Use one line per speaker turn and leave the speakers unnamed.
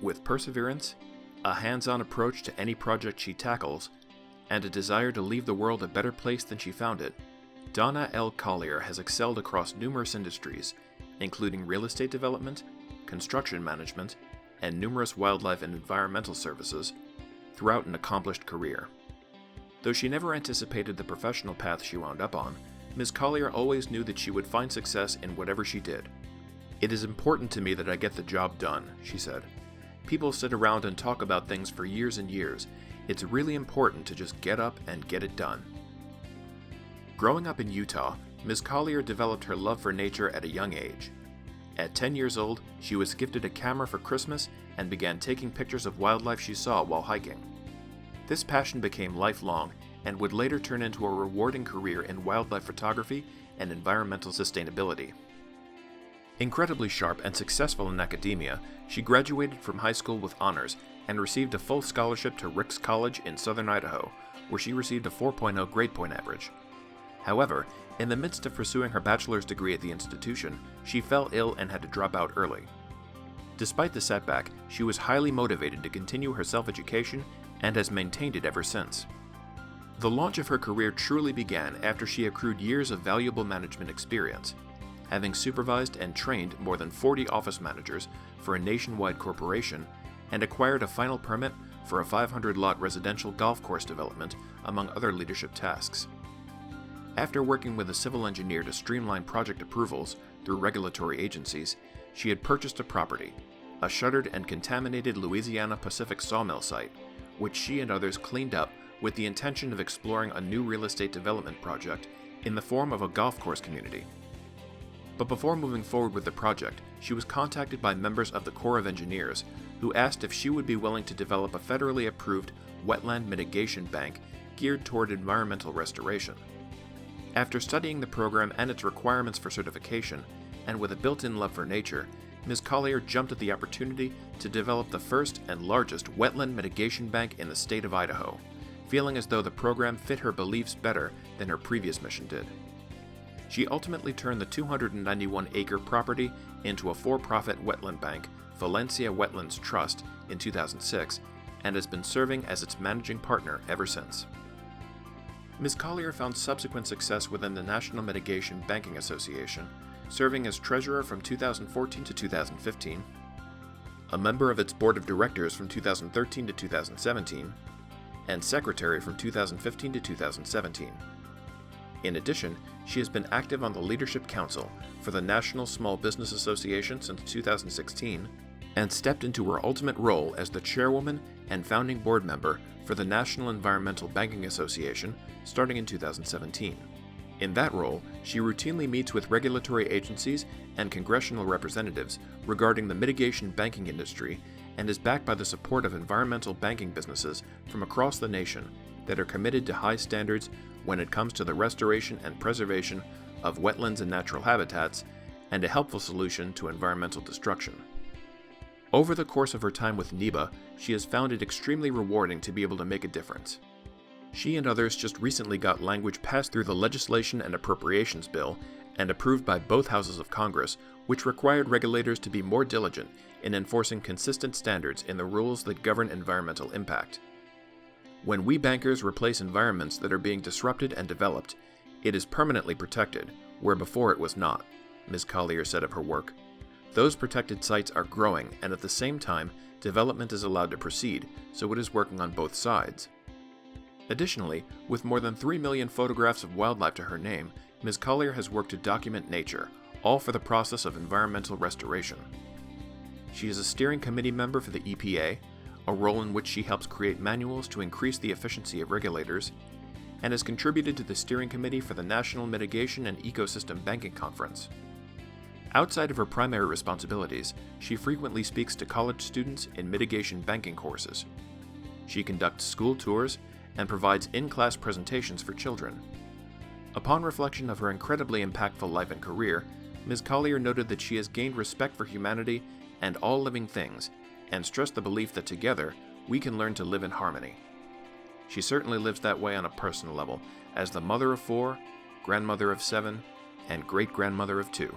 With perseverance, a hands-on approach to any project she tackles, and a desire to leave the world a better place than she found it, Donna L. Collier has excelled across numerous industries, including real estate development, construction management, and numerous wildlife and environmental services, throughout an accomplished career. Though she never anticipated the professional path she wound up on, Ms. Collier always knew that she would find success in whatever she did. "It is important to me that I get the job done," she said. "People sit around and talk about things for years and years. It's really important to just get up and get it done." Growing up in Utah, Ms. Collier developed her love for nature at a young age. At 10 years old, she was gifted a camera for Christmas and began taking pictures of wildlife she saw while hiking. This passion became lifelong and would later turn into a rewarding career in wildlife photography and environmental sustainability. Incredibly sharp and successful in academia, she graduated from high school with honors and received a full scholarship to Ricks College in southern Idaho, where she received a 4.0 grade point average. However, in the midst of pursuing her bachelor's degree at the institution, she fell ill and had to drop out early. Despite the setback, she was highly motivated to continue her self-education and has maintained it ever since. The launch of her career truly began after she accrued years of valuable management experience, having supervised and trained more than 40 office managers for a nationwide corporation and acquired a final permit for a 500-lot residential golf course development, among other leadership tasks. After working with a civil engineer to streamline project approvals through regulatory agencies, she had purchased a property, a shuttered and contaminated Louisiana Pacific sawmill site, which she and others cleaned up with the intention of exploring a new real estate development project in the form of a golf course community. But before moving forward with the project, she was contacted by members of the Corps of Engineers who asked if she would be willing to develop a federally approved wetland mitigation bank geared toward environmental restoration. After studying the program and its requirements for certification, and with a built-in love for nature, Ms. Collier jumped at the opportunity to develop the first and largest wetland mitigation bank in the state of Idaho, feeling as though the program fit her beliefs better than her previous mission did. She ultimately turned the 291-acre property into a for-profit wetland bank, Valencia Wetlands Trust, in 2006, and has been serving as its managing partner ever since. Ms. Collier found subsequent success within the National Mitigation Banking Association, serving as treasurer from 2014 to 2015, a member of its board of directors from 2013 to 2017, and secretary from 2015 to 2017. In addition, she has been active on the Leadership Council for the National Small Business Association since 2016, and stepped into her ultimate role as the chairwoman and founding board member for the National Environmental Banking Association starting in 2017. In that role, she routinely meets with regulatory agencies and congressional representatives regarding the mitigation banking industry and is backed by the support of environmental banking businesses from across the nation that are committed to high standards when it comes to the restoration and preservation of wetlands and natural habitats and a helpful solution to environmental destruction. Over the course of her time with NEBA, she has found it extremely rewarding to be able to make a difference. She and others just recently got language passed through the Legislation and Appropriations Bill and approved by both houses of Congress, which required regulators to be more diligent in enforcing consistent standards in the rules that govern environmental impact. When we bankers replace environments that are being disrupted and developed, it is permanently protected, where before it was not, Ms. Collier said of her work. Those protected sites are growing, and at the same time, development is allowed to proceed, so it is working on both sides. Additionally, with more than 3 million photographs of wildlife to her name, Ms. Collier has worked to document nature, all for the process of environmental restoration. She is a steering committee member for the EPA, a role in which she helps create manuals to increase the efficiency of regulators, and has contributed to the steering committee for the National Mitigation and Ecosystem Banking Conference. Outside of her primary responsibilities, she frequently speaks to college students in mitigation banking courses. She conducts school tours and provides in-class presentations for children. Upon reflection of her incredibly impactful life and career, Ms. Collier noted that she has gained respect for humanity and all living things, and stressed the belief that together, we can learn to live in harmony. She certainly lives that way on a personal level, as the mother of 4, grandmother of 7, and great-grandmother of 2.